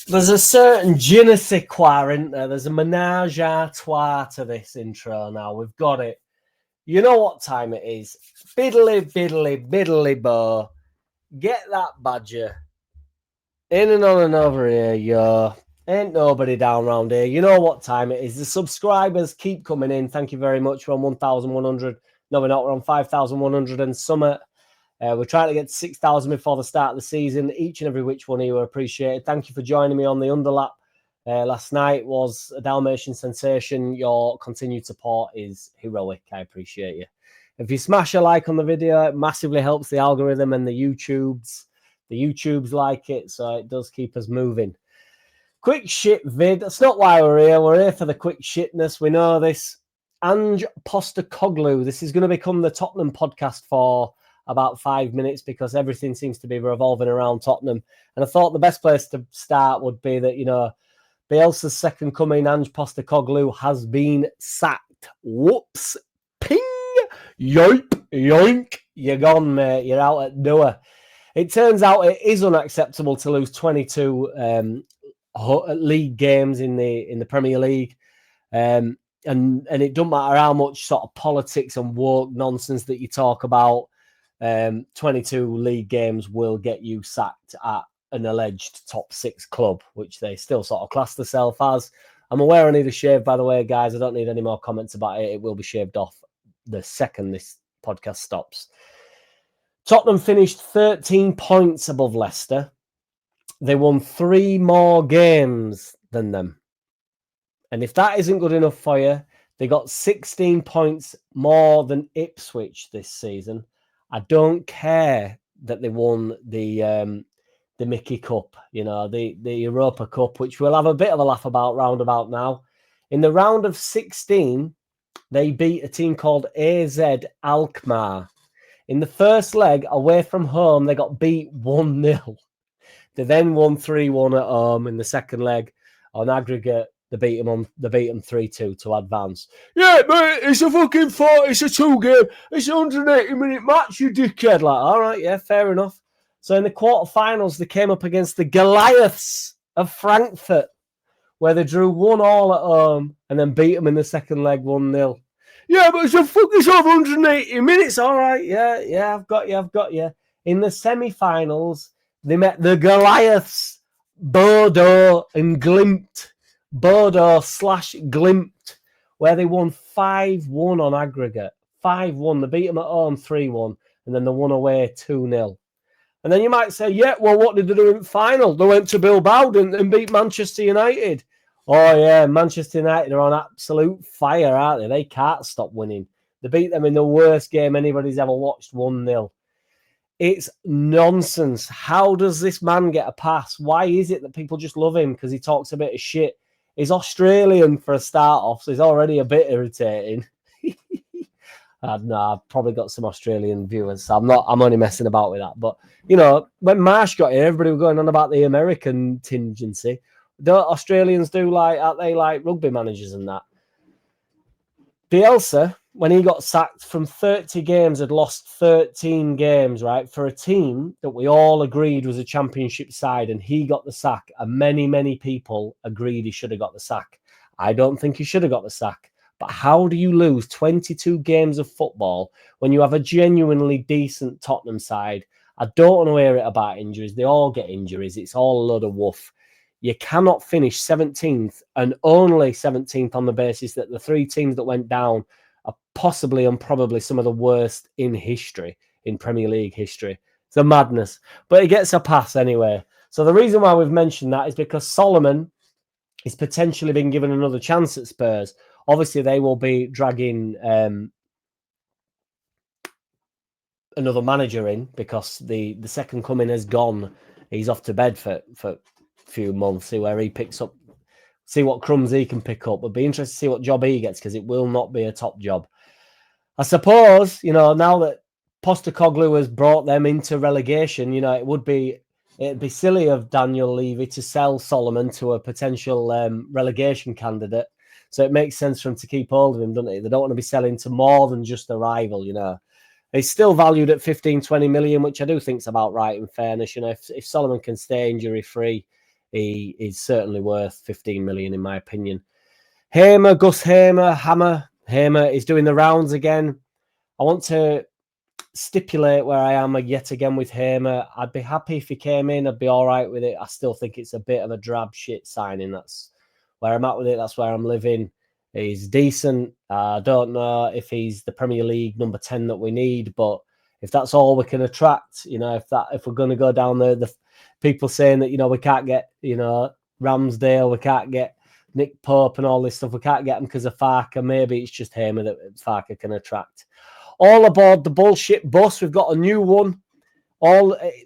There's a certain je ne sais quoi, isn't there? There's a menage a trois to this intro now. We've got it. You know what time it is. Biddly, biddly, biddly, bo. Get that badger. In and on and over here, yo. Ain't nobody down round here. You know what time it is. The subscribers keep coming in. Thank you very much. We're on 1,100. No, we're not. We're on 5,100 and summit. We're trying to get to 6,000 before the start of the season. Each and every which one of you are appreciated. Thank you for joining me on the underlap. Last night was a Dalmatian sensation. Your continued support is heroic. I appreciate you. If you smash a like on the video, it massively helps the algorithm and the YouTubes. The YouTubes like it, so it does keep us moving. Quick shit vid. That's not why we're here. We're here for the quick shitness. We know this. Ange Postecoglou. This is going to become the Tottenham podcast for about 5 minutes because everything seems to be revolving around Tottenham. And I thought the best place to start would be that, you know, Bielsa's second coming, Ange Postecoglou, has been sacked. Whoops. Ping. Yoip. Yoink. You're gone, mate. You're out at door. It turns out it is unacceptable to lose 22 league games in the Premier League. And it doesn't matter how much sort of politics and woke nonsense that you talk about. 22 league games will get you sacked at an alleged top 6 club, which they still sort of class themselves as. I'm aware I need a shave, by the way, guys. I don't need any more comments about it. It will be shaved off the second this podcast stops. Tottenham finished 13 points above Leicester. They won 3 more games than them. And if that isn't good enough for you, they got 16 points more than Ipswich this season. I don't care that they won the Mickey Cup, you know, the Europa Cup, which we'll have a bit of a laugh about roundabout now. In the round of 16, they beat a team called AZ Alkmaar. In the first leg, away from home, they got beat 1-0. They then won 3-1 at home in the second leg. On aggregate, they beat them 3-2 to advance. Yeah, mate, it's a fucking 4. It's a 2 game. It's a 180-minute match, you dickhead. Like, all right, yeah, fair enough. So in the quarterfinals, they came up against the Goliaths of Frankfurt, where they drew 1-1 at home and then beat them in the second leg 1-0. Yeah, but it's over 180 minutes. All right, yeah, I've got you. In the semi-finals, they met the Goliaths, Bodo and Glimt. Bodo/Glimt, where they won 5-1 on aggregate. 5-1. They beat them at home 3-1, and then they won away 2-0. And then you might say, yeah, well, what did they do in the final? They went to Bilbao and beat Manchester United. Oh, yeah, Manchester United are on absolute fire, aren't they? They can't stop winning. They beat them in the worst game anybody's ever watched, 1-0. It's nonsense. How does this man get a pass? Why is it that people just love him? Because he talks a bit of shit. He's Australian for a start off, so he's already a bit irritating. I don't know, I've probably got some Australian viewers, so I'm only messing about with that. But, you know, when Marsh got here, everybody was going on about the American tingency. Don't Australians do aren't they like rugby managers and that? Bielsa, when he got sacked from 30 games, had lost 13 games, right? For a team that we all agreed was a championship side, and he got the sack. And many, many people agreed he should have got the sack. I don't think he should have got the sack. But how do you lose 22 games of football when you have a genuinely decent Tottenham side? I don't want to hear it about injuries. They all get injuries. It's all a load of woof. You cannot finish 17th and only 17th on the basis that the 3 teams that went down are possibly and probably some of the worst in history, in Premier League history. It's a madness. But he gets a pass anyway. So the reason why we've mentioned that is because Solomon is potentially being given another chance at Spurs. Obviously, they will be dragging another manager in because the second coming has gone. He's off to bed for a few months, see where he picks up, see what crumbs he can pick up. It'll be interesting to see what job he gets because it will not be a top job. I suppose, you know, now that Postecoglou has brought them into relegation, you know, it'd be silly of Daniel Levy to sell Solomon to a potential relegation candidate. So it makes sense for him to keep hold of him, doesn't it? They don't want to be selling to more than just a rival, you know. He's still valued at 15, 20 million, which I do think is about right, in fairness. You know, if Solomon can stay injury-free, he is certainly worth 15 million, in my opinion. Gus Hammer is doing the rounds again. I want to stipulate where I am yet again with Hamer. I'd be happy if he came in. I'd be all right with it. I still think it's a bit of a drab shit signing. That's where I'm at with it. That's where I'm living. He's decent. I don't know if he's the Premier League number 10 that we need, but if that's all we can attract, you know, if we're going to go down the people saying that, you know, we can't get, you know, Ramsdale, we can't get Nick Pope and all this stuff, we can't get them because of Farke. Maybe it's just Hamer that Farke can attract. All aboard the bullshit bus. We've got a new one.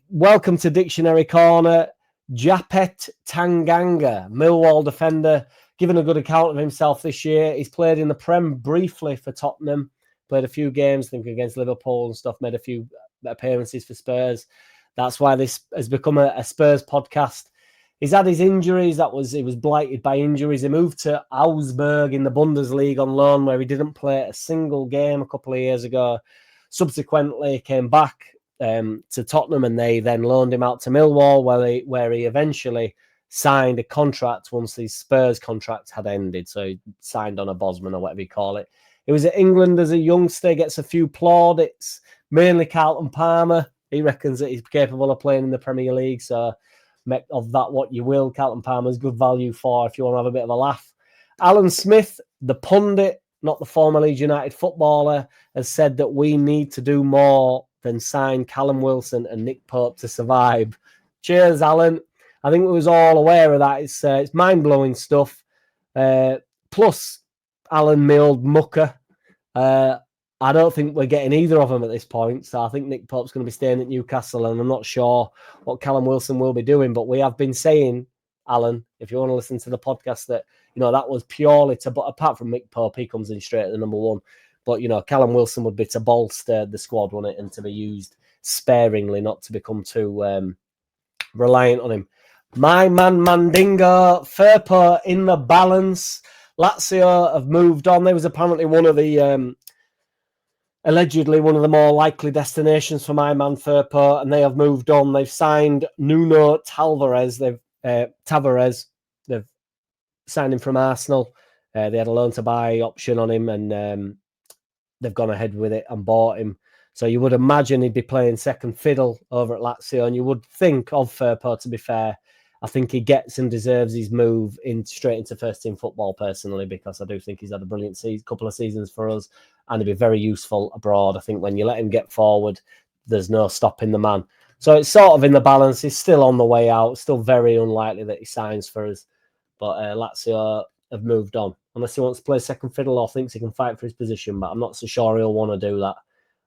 Welcome to Dictionary Corner. Japet Tanganga, Millwall defender, given a good account of himself this year. He's played in the Prem briefly for Tottenham, played a few games, I think against Liverpool and stuff, made a few appearances for Spurs. That's why this has become a Spurs podcast. He's had his injuries. He was blighted by injuries. He moved to Augsburg in the Bundesliga on loan, where he didn't play a single game a couple of years ago. Subsequently, came back to Tottenham, and they then loaned him out to Millwall, where he eventually signed a contract once his Spurs contract had ended. So he signed on a Bosman or whatever you call it. He was at England as a youngster, gets a few plaudits, mainly Carlton Palmer. He reckons that he's capable of playing in the Premier League, so make of that what you will. Carlton Palmer's good value for if you want to have a bit of a laugh. Alan Smith, the pundit, not the former Leeds United footballer, has said that we need to do more than sign Callum Wilson and Nick Pope to survive. Cheers, Alan. I think we was all aware of that. It's mind-blowing stuff. Plus, Alan, my old mucker, I don't think we're getting either of them at this point. So I think Nick Pope's going to be staying at Newcastle, and I'm not sure what Callum Wilson will be doing. But we have been saying, Alan, if you want to listen to the podcast, that, you know, that was purely to, but apart from Nick Pope, he comes in straight at the number one. But, you know, Callum Wilson would be to bolster the squad, wouldn't it? And to be used sparingly, not to become too reliant on him. My man Mandingo, Firpo in the balance. Lazio have moved on. There was apparently allegedly one of the more likely destinations for my man Firpo, and they have moved on. They've signed Nuno Tavares. They've signed him from Arsenal. They had a loan to buy option on him, and they've gone ahead with it and bought him. So you would imagine he'd be playing second fiddle over at Lazio, and you would think of Firpo, to be fair. I think he gets and deserves his move straight into first-team football, personally, because I do think he's had a brilliant couple of seasons for us, and he'd be very useful abroad. I think when you let him get forward, there's no stopping the man. So it's sort of in the balance. He's still on the way out. Still very unlikely that he signs for us. But Lazio have moved on. Unless he wants to play second fiddle or thinks he can fight for his position. But I'm not so sure he'll want to do that.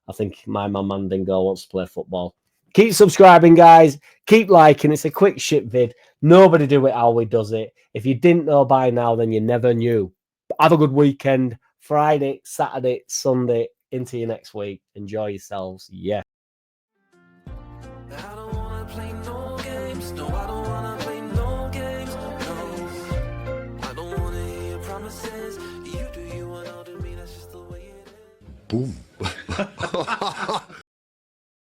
I think my man Mandingo wants to play football. Keep subscribing, guys. Keep liking. It's a quick shit vid. Nobody do it how we does it. If you didn't know by now, then you never knew. Have a good weekend. Friday, Saturday, Sunday, into your next week. Enjoy yourselves. Yeah. I don't wanna play no games. No, I don't wanna play no games. No, I don't wanna hear your promises. You do you and I'll do me. That's just the way it is. Boom.